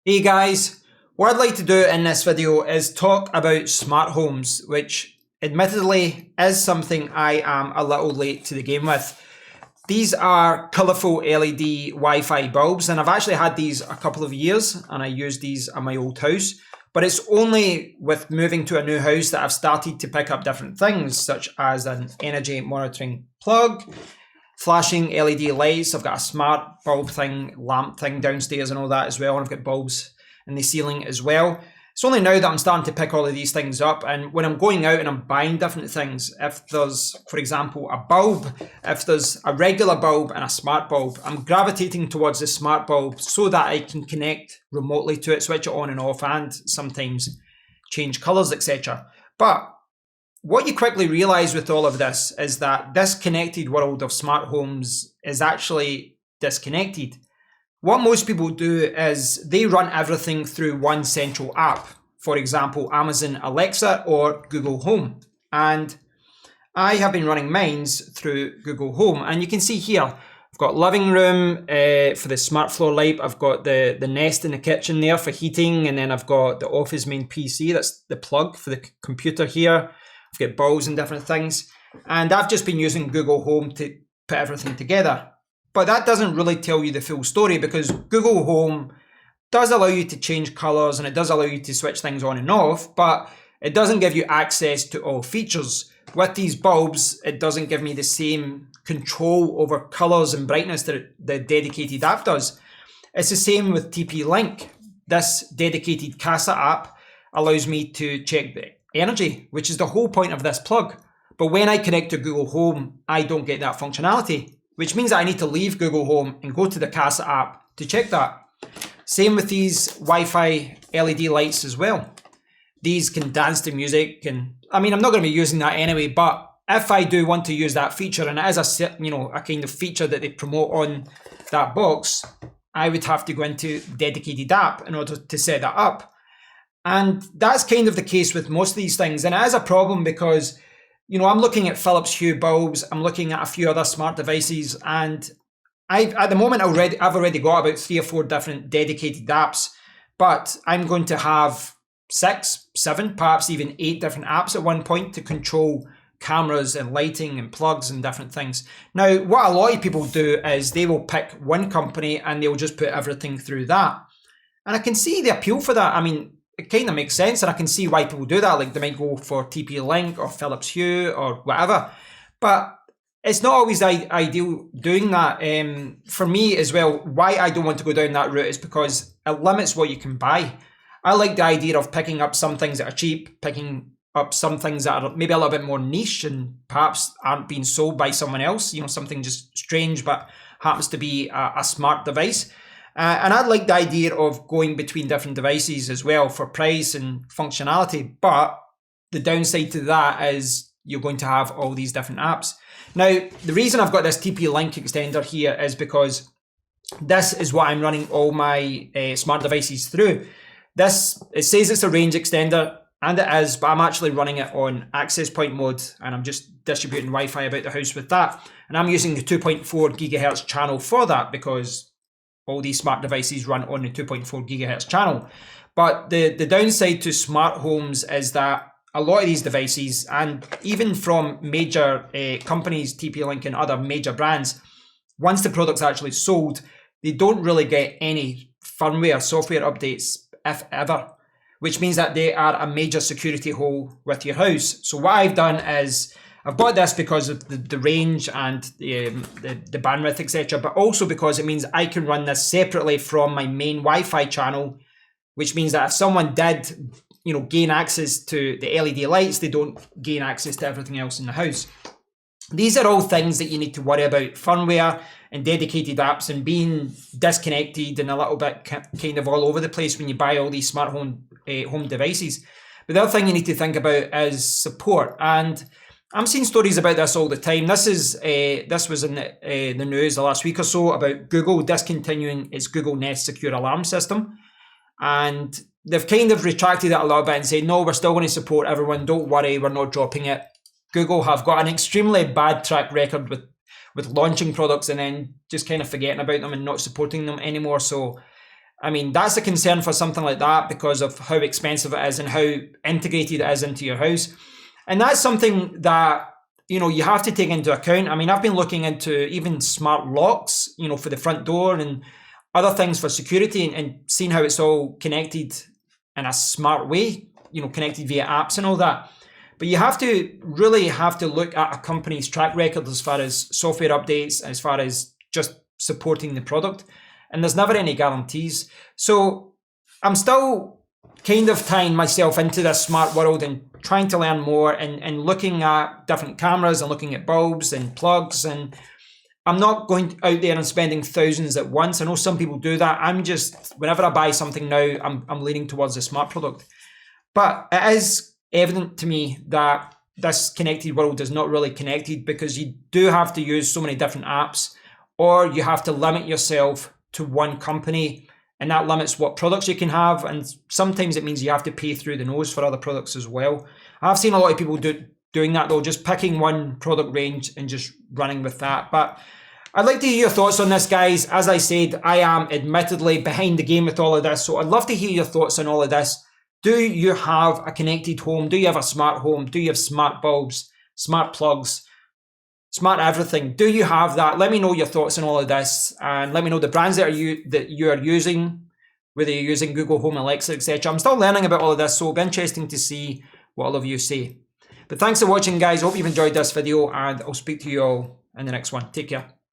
Hey guys, what I'd like to do in this video is talk about smart homes, which admittedly is something I am a little late to the game with. These are colourful LED Wi-Fi bulbs, and I've actually had these a couple of years and I use these at my old house. But it's only with moving to a new house that I've started to pick up different things, such as an energy monitoring plug, flashing LED lights. I've got a smart bulb thing, lamp thing downstairs and all that as well. And I've got bulbs in the ceiling as well. It's only now that I'm starting to pick all of these things up. And when I'm going out and I'm buying different things, if there's, for example, a bulb, if there's a regular bulb and a smart bulb, I'm gravitating towards the smart bulb so that I can connect remotely to it, switch it on and off, and sometimes change colors, etc. But what you quickly realize with all of this is that this connected world of smart homes is actually disconnected. What most people do is they run everything through one central app, for example, Amazon Alexa or Google Home. And I have been running mines through Google Home. And you can see here, I've got living room for the smart floor light. I've got the Nest in the kitchen there for heating. And then I've got the office main PC. That's the plug for the computer here. I've got bulbs and different things. And I've just been using Google Home to put everything together. But that doesn't really tell you the full story, because Google Home does allow you to change colors and it does allow you to switch things on and off, but it doesn't give you access to all features. With these bulbs, it doesn't give me the same control over colors and brightness that the dedicated app does. It's the same with TP-Link. This dedicated Casa app allows me to check the energy, which is the whole point of this plug. But when I connect to Google Home, I don't get that functionality, which means that I need to leave Google Home and go to the Casa app to check that. Same with these Wi-Fi LED lights as well. These can dance to music, and I mean, I'm not going to be using that anyway, but if I do want to use that feature, and it is a kind of feature that they promote on that box, I would have to go into dedicated app in order to set that up. And that's kind of the case with most of these things. And it is a problem because, I'm looking at Philips Hue bulbs, I'm looking at a few other smart devices, and at the moment I've already got about 3 or 4 different dedicated apps, but I'm going to have 6, 7, perhaps even 8 different apps at one point to control cameras and lighting and plugs and different things. Now, what a lot of people do is they will pick one company and they'll just put everything through that. And I can see the appeal for that. I mean, it kind of makes sense, and I can see why people do that. Like, they might go for TP-Link or Philips Hue or whatever, but it's not always ideal doing that. For me as well, why I don't want to go down that route is because it limits what you can buy. I like the idea of picking up some things that are cheap, picking up some things that are maybe a little bit more niche and perhaps aren't being sold by someone else, something just strange but happens to be a smart device. And I like the idea of going between different devices as well for price and functionality. But the downside to that is you're going to have all these different apps. Now, the reason I've got this TP-Link extender here is because this is what I'm running all my smart devices through. It says it's a range extender, and it is, but I'm actually running it on access point mode, and I'm just distributing Wi-Fi about the house with that. And I'm using the 2.4 gigahertz channel for that, because all these smart devices run on the 2.4 gigahertz channel. But the downside to smart homes is that a lot of these devices, and even from major companies, TP-Link and other major brands, once the product's actually sold, they don't really get any firmware, software updates, if ever, which means that they are a major security hole with your house. So what I've done is, I've bought this because of the range and the bandwidth, etc., but also because it means I can run this separately from my main Wi-Fi channel, which means that if someone did, gain access to the LED lights, they don't gain access to everything else in the house. These are all things that you need to worry about: firmware and dedicated apps, and being disconnected and a little bit kind of all over the place when you buy all these smart home devices. But the other thing you need to think about is support. And I'm seeing stories about this all the time. This was in the news the last week or so about Google discontinuing its Google Nest secure alarm system. And they've kind of retracted it a little bit and said, no, we're still going to support everyone. Don't worry, we're not dropping it. Google have got an extremely bad track record with launching products and then just kind of forgetting about them and not supporting them anymore. So I mean, that's a concern for something like that because of how expensive it is and how integrated it is into your house. And that's something that, you know, you have to take into account. I mean, I've been looking into even smart locks, you know, for the front door and other things for security, and seeing how it's all connected in a smart way, you know, connected via apps and all that. But you have to really have to look at a company's track record as far as software updates, as far as just supporting the product. And there's never any guarantees. So I'm still kind of tying myself into this smart world and trying to learn more and looking at different cameras and looking at bulbs and plugs. And I'm not going out there and spending thousands at once. I know some people do that. I'm just, whenever I buy something now, I'm leaning towards a smart product. But it is evident to me that this connected world is not really connected, because you do have to use so many different apps, or you have to limit yourself to one company, and that limits what products you can have. And sometimes it means you have to pay through the nose for other products as well. I've seen a lot of people doing that though, just picking one product range and just running with that. But I'd like to hear your thoughts on this, guys. As I said, I am admittedly behind the game with all of this, so I'd love to hear your thoughts on all of this. Do you have a connected home? Do you have a smart home? Do you have smart bulbs, smart plugs, smart everything? Do you have that? Let me know your thoughts on all of this, and let me know the brands that you are using, whether you're using Google Home, Alexa, etc. I'm still learning about all of this, so it'll be interesting to see what all of you say. But thanks for watching, guys. I hope you've enjoyed this video, and I'll speak to you all in the next one. Take care.